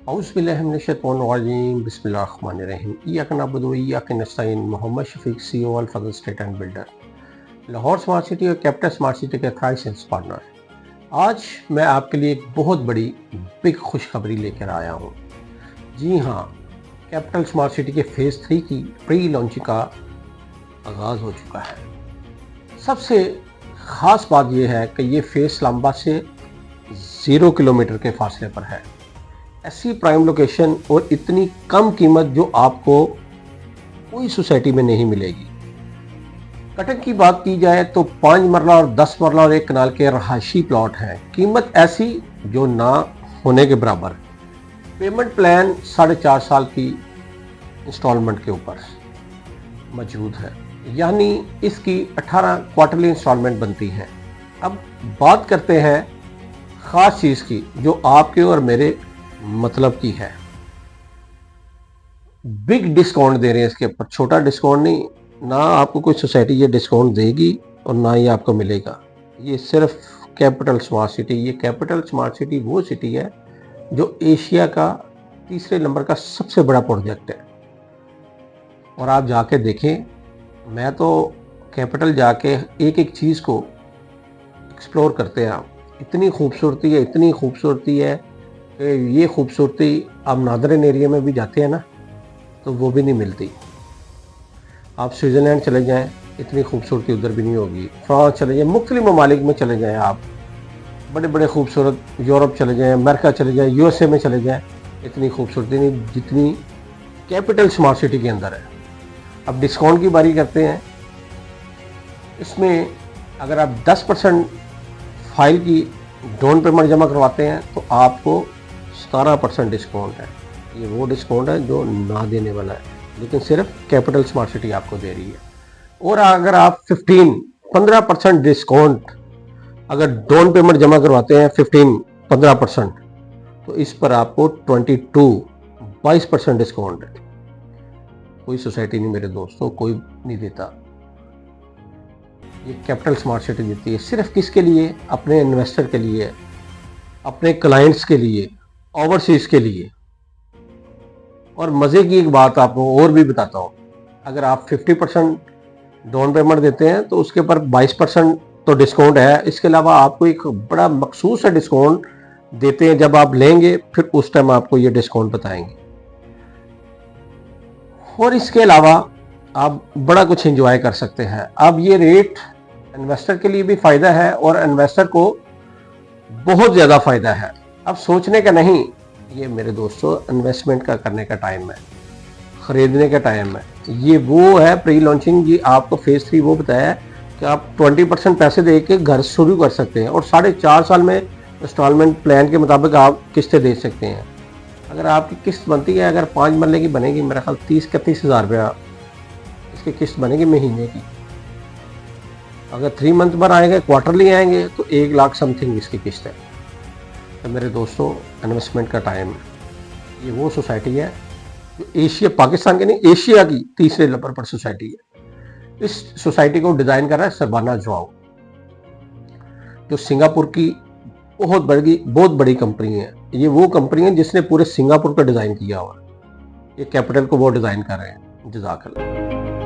औज़ुबिल्लाहिमिनश्शैतानिर्रजीम बिस्मिल्लाहिर्रहमानिर्रहीम इय्याका नअबुदु व इय्याका नस्तईन। Mohammad Shafiq CEO Al Fazal estate and builder, Lahore smart city और कैपिटल स्मार्ट सिटी के थ्राइसेंस पार्टनर। आज मैं आपके लिए एक बहुत बड़ी बिग खुशखबरी लेकर आया हूँ। जी हाँ, कैपिटल स्मार्ट सिटी के फेज़ 3 की प्री लॉन्चिंग का आगाज़ हो चुका है। सबसे ख़ास बात यह है कि ये फेज़ इस्लामाबाद से 0 किलोमीटर के फासले पर है। ऐसी प्राइम लोकेशन और इतनी कम कीमत जो आपको कोई सोसाइटी में नहीं मिलेगी। कटक की बात की जाए तो 5 मरला और 10 मरला और 1 कनाल के रहायशी प्लॉट हैं। कीमत ऐसी जो ना होने के बराबर। पेमेंट प्लान 4.5 साल की इंस्टॉलमेंट के ऊपर मौजूद है, यानी इसकी 18 क्वार्टरली इंस्टॉलमेंट बनती हैं। अब बात करते हैं ख़ास चीज़ की जो आपके और मेरे मतलब की है। बिग डिस्काउंट दे रहे हैं इसके ऊपर, छोटा डिस्काउंट नहीं। ना आपको कोई सोसाइटी ये डिस्काउंट देगी और ना ही आपको मिलेगा। ये सिर्फ कैपिटल स्मार्ट सिटी। ये कैपिटल स्मार्ट सिटी वो सिटी है जो एशिया का 3रे नंबर का सबसे बड़ा प्रोजेक्ट है। और आप जाके देखें, मैं तो कैपिटल जाके एक एक चीज़ को एक्सप्लोर करते हैं। आप इतनी खूबसूरती है, इतनी खूबसूरती है कि ये खूबसूरती आप नादरन एरिया में भी जाते हैं ना तो वो भी नहीं मिलती। आप स्विट्ज़रलैंड चले जाएं, इतनी खूबसूरती उधर भी नहीं होगी। फ्रांस चले जाएं, मुख्तलिफ ममालिक में चले जाएं, आप बड़े बड़े खूबसूरत यूरोप चले जाएं, अमेरिका चले जाएं, USA में चले जाएं, इतनी खूबसूरती नहीं जितनी कैपिटल स्मार्ट सिटी के अंदर है। अब डिस्काउंट की बारी करते हैं। इसमें अगर आप 10% फाइल की डाउन पेमेंट जमा करवाते हैं तो आपको 17% डिस्काउंट है। ये वो डिस्काउंट है जो ना देने वाला है, लेकिन सिर्फ कैपिटल स्मार्ट सिटी आपको दे रही है। और अगर आप 15% डिस्काउंट अगर डाउन पेमेंट जमा करवाते हैं 15% तो इस पर आपको 22% डिस्काउंट है। कोई सोसाइटी नहीं मेरे दोस्तों, कोई नहीं देता। ये कैपिटल स्मार्ट सिटी देती है। सिर्फ किसके लिए? अपने इन्वेस्टर के लिए, अपने क्लाइंट्स के लिए, ओवरसीज के लिए। और मज़े की एक बात आपको और भी बताता हूँ, अगर आप 50% डाउन पेमेंट देते हैं तो उसके ऊपर 22% तो डिस्काउंट है। इसके अलावा आपको एक बड़ा मखसूस है डिस्काउंट देते हैं। जब आप लेंगे फिर उस टाइम आपको ये डिस्काउंट बताएंगे। और इसके अलावा आप बड़ा कुछ एंजॉय कर सकते हैं। अब ये रेट इन्वेस्टर के लिए भी फ़ायदा है और इन्वेस्टर को बहुत ज़्यादा फ़ायदा है। अब सोचने का नहीं, ये मेरे दोस्तों इन्वेस्टमेंट का करने का टाइम है, ख़रीदने का टाइम है। ये वो है प्री लॉन्चिंग। ये आपको फेज़ 3 वो बताया है कि आप 20% पैसे दे के घर शुरू कर सकते हैं और 4.5 साल में इंस्टॉलमेंट प्लान के मुताबिक आप किस्तें दे सकते हैं। अगर आपकी किस्त बनती है, अगर 5 मरले की बनेगी, मेरा ख्याल 30-31 हज़ार रुपया इसकी किस्त बनेगी महीने की। अगर 3 मंथ पर आएंगे, क्वार्टरली आएंगे तो 1 लाख समथिंग इसकी किस्त है। तो मेरे दोस्तों इन्वेस्टमेंट का टाइम है। ये वो सोसाइटी है जो एशिया, पाकिस्तान के नहीं, एशिया की 3रे नंबर पर सोसाइटी है। इस सोसाइटी को डिज़ाइन कर रहा है सरबाना जोआओ, जो सिंगापुर की बहुत बड़ी कंपनी है। ये वो कंपनी है जिसने पूरे सिंगापुर का डिज़ाइन किया हुआ। ये कैपिटल को वो डिज़ाइन कर रहे हैं। जज़ाकल्लाह।